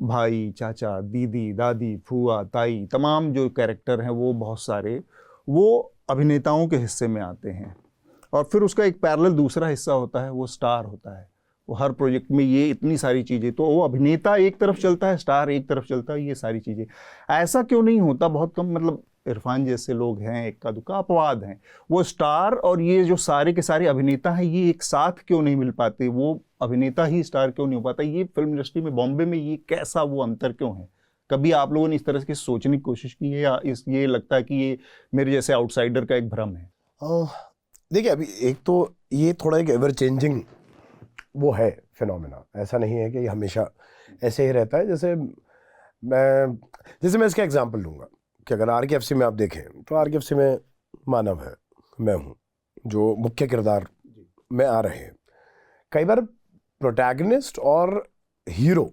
भाई, चाचा, दीदी, दादी, फूआ, ताई, तमाम जो कैरेक्टर हैं वो बहुत सारे वो अभिनेताओं के हिस्से में आते हैं। और फिर उसका एक पैरेलल दूसरा हिस्सा होता है, वो स्टार होता है। वो हर प्रोजेक्ट में ये इतनी सारी चीज़ें, तो वो अभिनेता एक तरफ चलता है, स्टार एक तरफ चलता है, ये सारी चीज़ें। ऐसा क्यों नहीं होता? बहुत कम, मतलब इरफान जैसे लोग हैं, इक्का दुक्का अपवाद हैं। वो स्टार और ये जो सारे के सारे अभिनेता हैं, ये एक साथ क्यों नहीं मिल पाते? वो अभिनेता ही स्टार क्यों नहीं हो पाता? ये फिल्म इंडस्ट्री में, बॉम्बे में, ये कैसा वो अंतर क्यों है? कभी आप लोगों ने इस तरह की सोचने की कोशिश की है, या ये लगता है कि ये मेरे जैसे आउटसाइडर का एक भ्रम है? देखिए, अभी एक तो ये थोड़ा एक एवर चेंजिंग वो है फिनोमेना। ऐसा नहीं है कि ये हमेशा ऐसे ही रहता है। जैसे मैं इसका एग्जांपल लूँगा कि अगर RKFC में आप देखें तो RKFC में मानव है, मैं हूँ, जो मुख्य किरदार में आ रहे हैं। कई बार प्रोटैगनिस्ट और हीरो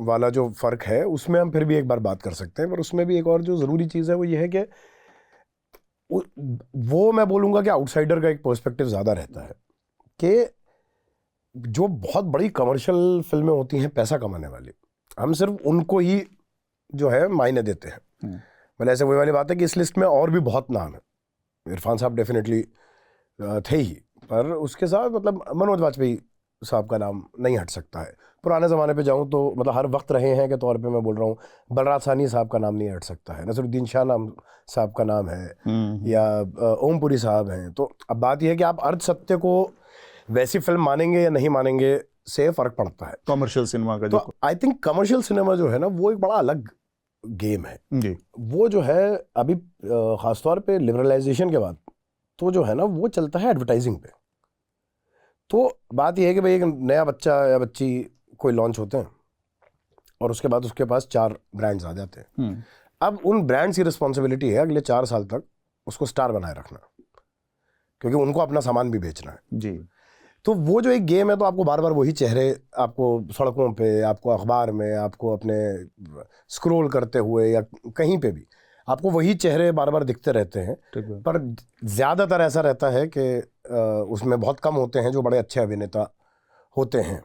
वाला जो फ़र्क है उसमें हम फिर भी एक बार बात कर सकते हैं, पर उसमें भी एक और जो ज़रूरी चीज़ है वो ये है कि वो मैं बोलूँगा कि आउटसाइडर का एक पर्सपेक्टिव ज़्यादा रहता है कि जो बहुत बड़ी कमर्शियल फिल्में होती हैं पैसा कमाने वाली, हम सिर्फ उनको ही जो है मायने देते हैं। मतलब ऐसे वही वाली बात है कि इस लिस्ट में और भी बहुत नाम है। इरफान साहब डेफिनेटली थे ही, पर उसके साथ मतलब मनोज वाजपेयी साहब का नाम नहीं हट सकता है। पुराने ज़माने पे जाऊँ तो मतलब हर वक्त रहे हैं के तौर पे मैं बोल रहा हूँ, बलराज साहनी साहब का नाम नहीं हट सकता है, नसरुद्दीन शाह नाम साहब का नाम है, या ओमपुरी साहब हैं। तो अब बात यह है कि आप अर्ध सत्य को वैसी फिल्म मानेंगे या नहीं मानेंगे से फ़र्क पड़ता है कमर्शियल सिनेमा का। तो आई थिंक कमर्शियल सिनेमा जो है ना वो एक बड़ा अलग गेम है जी। वो जो है अभी ख़ासतौर पे लिबरलाइजेशन के बाद तो जो है ना वो चलता है एडवर्टाइजिंग पे। तो बात यह है कि भाई एक नया बच्चा या बच्ची कोई लॉन्च होते हैं और उसके बाद उसके पास 4 ब्रांड्स आ जाते हैं। अब उन ब्रांड्स की रिस्पॉन्सिबिलिटी है अगले 4 साल तक उसको स्टार बनाए रखना, क्योंकि उनको अपना सामान भी बेचना है जी। तो वो जो एक गेम है, तो आपको बार बार वही चेहरे आपको सड़कों पे, आपको अखबार में, आपको अपने स्क्रॉल करते हुए या कहीं पे भी आपको वही चेहरे बार बार दिखते रहते हैं। पर ज़्यादातर ऐसा रहता है कि उसमें बहुत कम होते हैं जो बड़े अच्छे अभिनेता होते हैं।